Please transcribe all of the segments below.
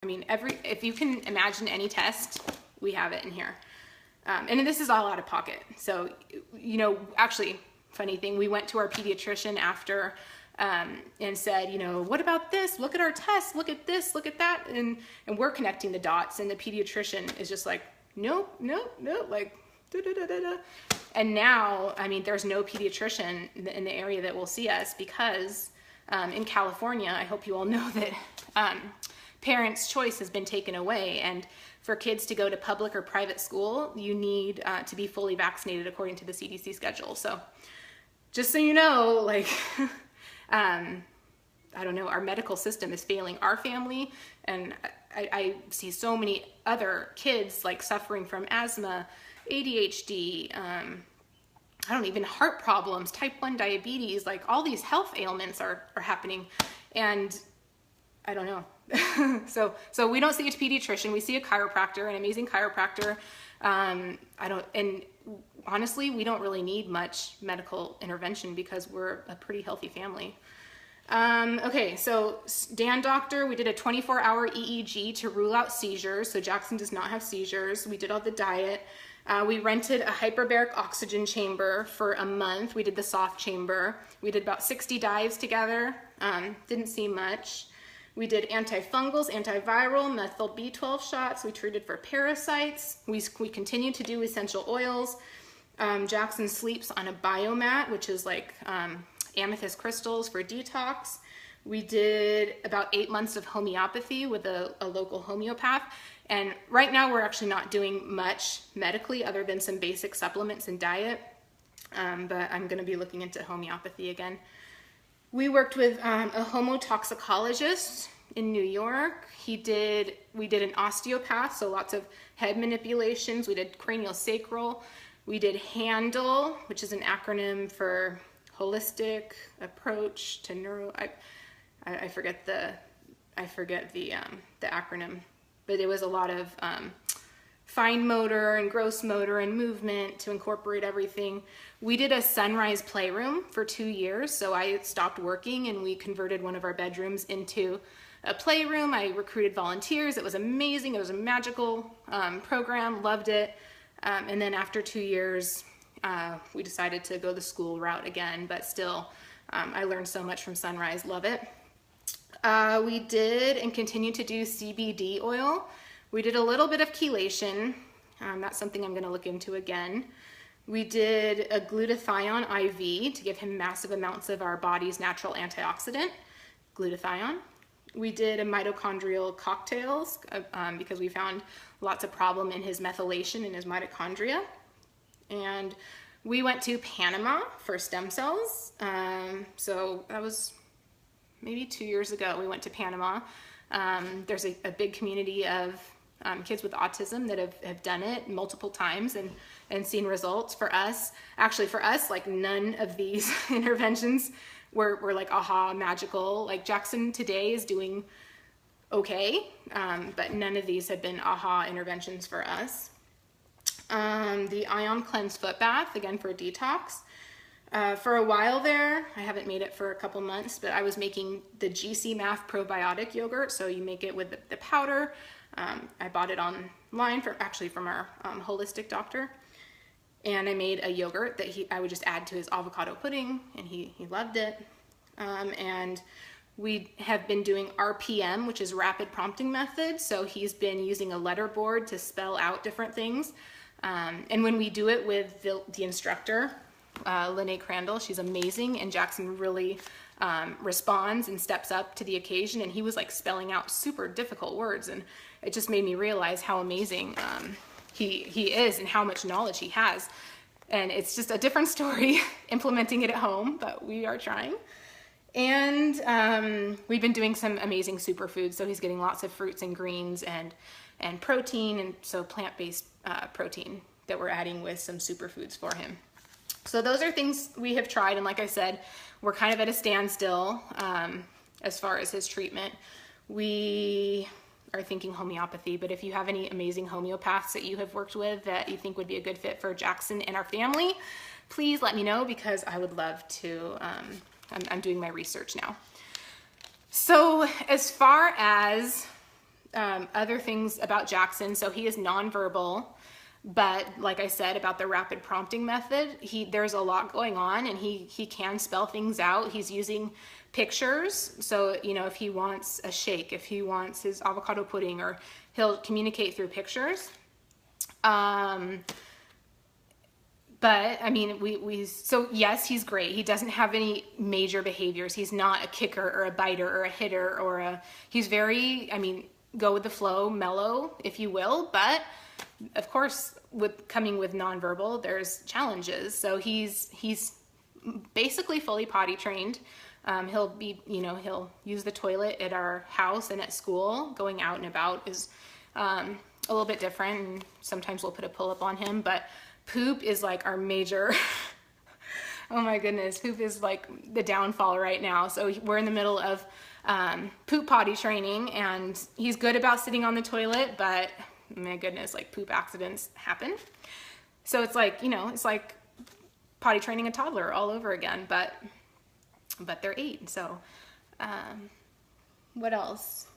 I mean, if you can imagine any test, we have it in here. And this is all out of pocket. So, you know, actually, funny thing, we went to our pediatrician after and said, you know, what about this? Look at our tests, look at this, look at that. And we're connecting the dots, and the pediatrician is just like, nope, nope, nope, like, da, da, da, da, da. And now, I mean, there's no pediatrician in the area that will see us because in California, I hope you all know that parents' choice has been taken away. And for kids to go to public or private school, you need to be fully vaccinated according to the CDC schedule. So just so you know, like, I don't know, our medical system is failing our family. And I see so many other kids like suffering from asthma, ADHD, I don't even heart problems, type 1 diabetes, like all these health ailments are happening. And I don't know. So we don't see a pediatrician. We see a chiropractor, an amazing chiropractor. And honestly, we don't really need much medical intervention because we're a pretty healthy family. Okay, so Dan Doctor, we did a 24-hour EEG to rule out seizures. So Jackson does not have seizures. We did all the diet. We rented a hyperbaric oxygen chamber for a month. We did the soft chamber. We did about 60 dives together. Didn't see much. We did antifungals, antiviral, methyl B12 shots. We treated for parasites. We continued to do essential oils. Jackson sleeps on a biomat, which is like amethyst crystals for detox. We did about 8 months of homeopathy with a local homeopath. And right now we're actually not doing much medically other than some basic supplements and diet. But I'm gonna be looking into homeopathy again. We worked with a homotoxicologist in New York. We did an osteopath, so lots of head manipulations. We did cranial sacral. We did HANDLE, which is an acronym for holistic approach to neuro. I forget the acronym, but it was a lot of fine motor and gross motor and movement to incorporate everything. We did a sunrise playroom for 2 years. So I stopped working and we converted one of our bedrooms into a playroom. I recruited volunteers. It was amazing. It was a magical program, loved it. And then after 2 years, we decided to go the school route again, but still, I learned so much from Sunrise, love it. We did and continue to do CBD oil. We did a little bit of chelation. That's something I'm gonna look into again. We did a glutathione IV to give him massive amounts of our body's natural antioxidant, glutathione. We did a mitochondrial cocktails because we found lots of problem in his methylation in his mitochondria. And we went to Panama for stem cells. So that was maybe 2 years ago. We went to Panama. There's a big community of kids with autism that have done it multiple times and seen results. For us, like none of these interventions were like aha magical. Like Jackson today is doing okay, but none of these have been aha interventions for us. The Ion Cleanse foot bath, again for detox. For a while there, I haven't made it for a couple months, but I was making the GC-MAF probiotic yogurt. So you make it with the powder. I bought it online from our holistic doctor. And I made a yogurt that I would just add to his avocado pudding, and he loved it. And we have been doing RPM, which is rapid prompting method. So he's been using a letter board to spell out different things. And when we do it with the instructor, Lene Crandall, she's amazing, and Jackson really responds and steps up to the occasion, and he was like spelling out super difficult words, and it just made me realize how amazing he is and how much knowledge he has. And it's just a different story implementing it at home, but we are trying. And we've been doing some amazing superfoods, so he's getting lots of fruits and greens and protein, and so plant-based protein that we're adding with some superfoods for him. So those are things we have tried, and like I said, we're kind of at a standstill as far as his treatment. We are thinking homeopathy, but if you have any amazing homeopaths that you have worked with that you think would be a good fit for Jackson and our family, please let me know, because I would love to. I'm doing my research now. So as far as Other things about Jackson, so he is nonverbal, but like I said about the rapid prompting method, there's a lot going on, and he can spell things out. He's using pictures, so if he wants a shake, if he wants his avocado pudding, or he'll communicate through pictures. But I mean, so yes, he's great. He doesn't have any major behaviors. He's not a kicker or a biter or a hitter he's very, I mean, go with the flow, mellow, if you will. But of course, coming with nonverbal, there's challenges. So he's basically fully potty trained. He'll be, he'll use the toilet at our house and at school. Going out and about is a little bit different. And sometimes we'll put a pull-up on him, but poop is like our major, oh my goodness, poop is like the downfall right now. So we're in the middle of poop potty training, and he's good about sitting on the toilet, but my goodness, like poop accidents happen. So it's like, it's like potty training a toddler all over again, but they're 8. So what else?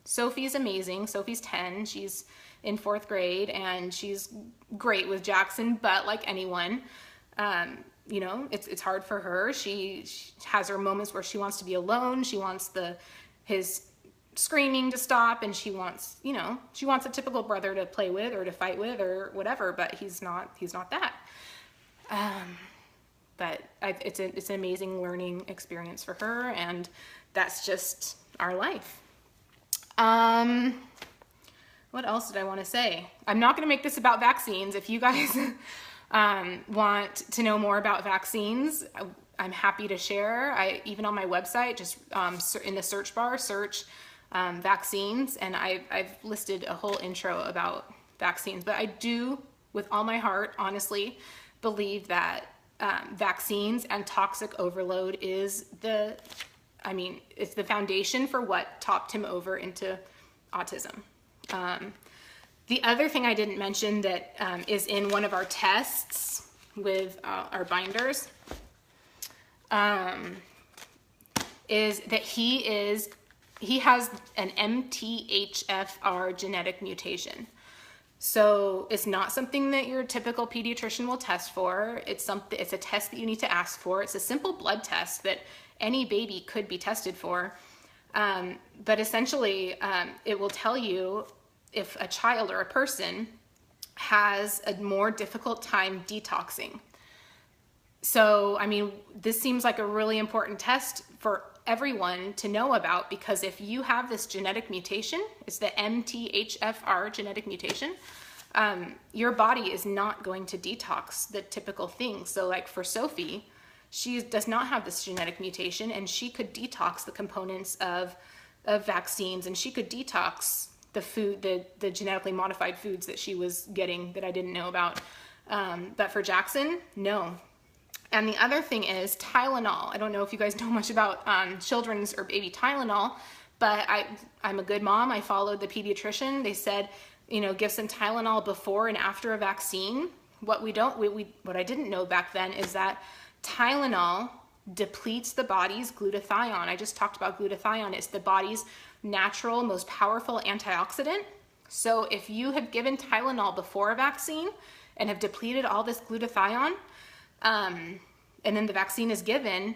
Sophie's amazing. Sophie's 10. She's in 4th grade, and she's great with Jackson, but like anyone, it's hard for her. She has her moments where she wants to be alone. She wants his screaming to stop, and she wants a typical brother to play with or to fight with or whatever, but he's not that. But it's an amazing learning experience for her, and that's just our life. What else did I want to say? I'm not going to make this about vaccines. If you guys want to know more about vaccines, I'm happy to share. Even on my website, just in the search bar, search vaccines, and I've listed a whole intro about vaccines. But I do, with all my heart, honestly, believe that vaccines and toxic overload is it's the foundation for what topped him over into autism. The other thing I didn't mention that is in one of our tests with our binders is that he has an MTHFR genetic mutation. So it's not something that your typical pediatrician will test for. It's a test that you need to ask for. It's a simple blood test that any baby could be tested for. But essentially, it will tell you if a child or a person has a more difficult time detoxing. So, I mean, this seems like a really important test for everyone to know about, because if you have this genetic mutation, it's the MTHFR genetic mutation, your body is not going to detox the typical things. So like for Sophie, she does not have this genetic mutation, and she could detox the components of vaccines, and she could detox the food, the genetically modified foods that she was getting that I didn't know about. But for Jackson, no. And the other thing is Tylenol. I don't know if you guys know much about children's or baby Tylenol, but I'm a good mom. I followed the pediatrician. They said, give some Tylenol before and after a vaccine. What I didn't know back then is that Tylenol depletes the body's glutathione. I just talked about glutathione. It's the body's natural, most powerful antioxidant. So if you have given Tylenol before a vaccine and have depleted all this glutathione, and then the vaccine is given,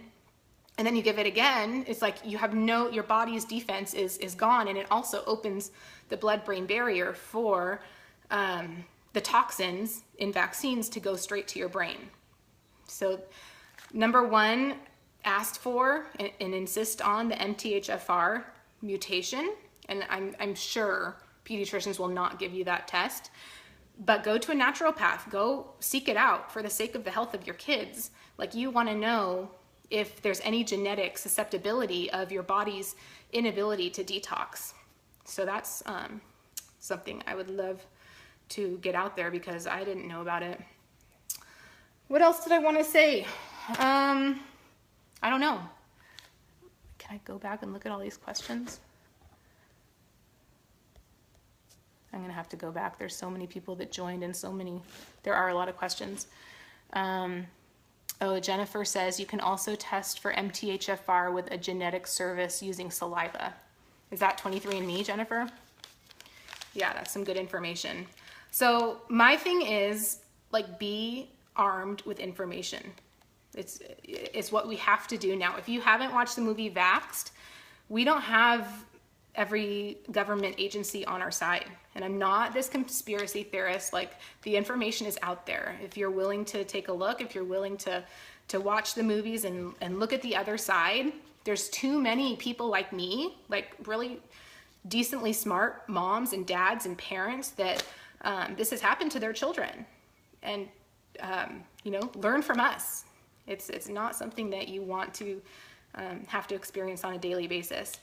and then you give it again, it's like your body's defense is gone, and it also opens the blood-brain barrier for the toxins in vaccines to go straight to your brain. So number one, asked for and insist on the MTHFR mutation, and I'm sure pediatricians will not give you that test, but go to a naturopath, go seek it out for the sake of the health of your kids. Like, you want to know if there's any genetic susceptibility of your body's inability to detox. So that's something I would love to get out there, because I didn't know about it. What else did I want to say? I don't know. Can I go back and look at all these questions? I'm going to have to go back. There's so many people that joined, and there are a lot of questions. Jennifer says you can also test for MTHFR with a genetic service using saliva. Is that 23andMe, Jennifer? Yeah, that's some good information. So my thing is, like, be armed with information. It's what we have to do now. If you haven't watched the movie Vaxxed, we don't have every government agency on our side. And I'm not this conspiracy theorist. Like, the information is out there. If you're willing to take a look, if you're willing to watch the movies and look at the other side, there's too many people like me, like really decently smart moms and dads and parents that this has happened to their children. And, you know, learn from us. It's not something that you want to have to experience on a daily basis.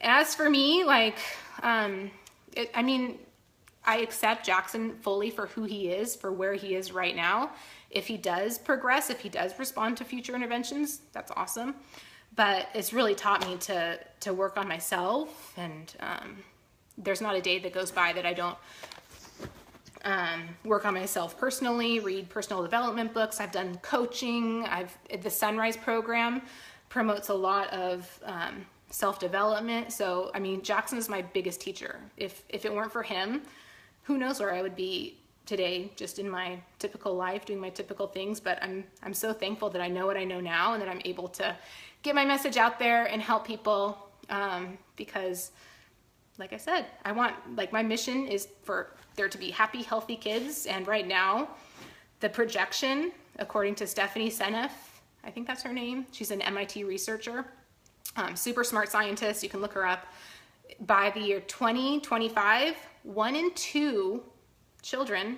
As for me, like, I mean, I accept Jackson fully for who he is, for where he is right now. If he does progress, if he does respond to future interventions, that's awesome. But it's really taught me to work on myself, and there's not a day that goes by that I don't work on myself personally, read personal development books. I've done coaching. The Sunrise program promotes a lot of self-development. So, I mean, Jackson is my biggest teacher. If it weren't for him, who knows where I would be today, just in my typical life, doing my typical things. But I'm so thankful that I know what I know now, and that I'm able to get my message out there and help people, because, like I said, I want, like, my mission is for there to be happy, healthy kids. And right now, the projection, according to Stephanie Seneff, I think that's her name, she's an MIT researcher, super smart scientist, you can look her up. By the year 2025, 1 in 2 children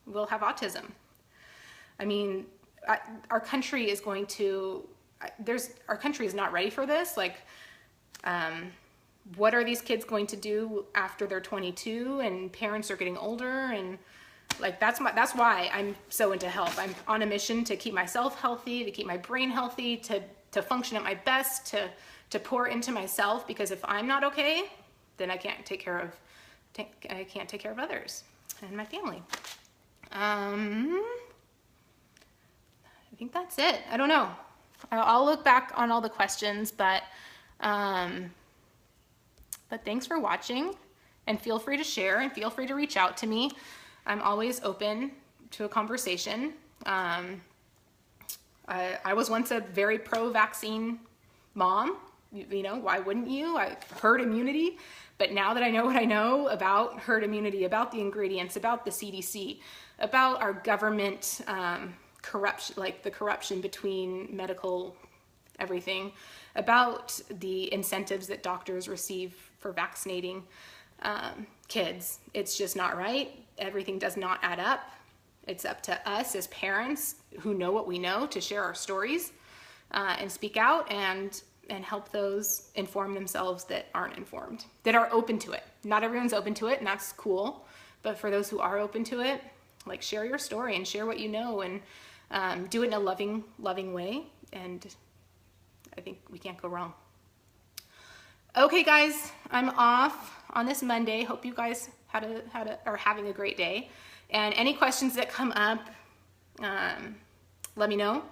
will have autism. I mean, our country is going to, our country is not ready for this. Like, what are these kids going to do after they're 22 and parents are getting older? And like, that's why I'm so into health. I'm on a mission to keep myself healthy, to keep my brain healthy, to function at my best, to pour into myself, because if I'm not okay, then I can't take care of others and my family. I think that's it. I don't know. I'll look back on all the questions, but thanks for watching, and feel free to share and feel free to reach out to me. I'm always open to a conversation. I was once a very pro-vaccine mom. You know, why wouldn't you? Herd immunity. But now that I know what I know about herd immunity, about the ingredients, about the CDC, about our government corruption, like the corruption between medical everything, about the incentives that doctors receive for vaccinating kids, it's just not right. Everything does not add up. It's up to us as parents who know what we know to share our stories and speak out and help those inform themselves that aren't informed, that are open to it. Not everyone's open to it, and that's cool. But for those who are open to it, like, share your story and share what you know, and do it in a loving way. And I think we can't go wrong. Okay, guys, I'm off on this Monday. Hope you guys are having a great day. And any questions that come up, let me know.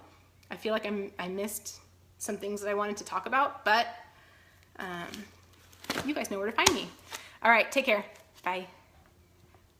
I feel like I missed some things that I wanted to talk about, but you guys know where to find me. All right, take care. Bye.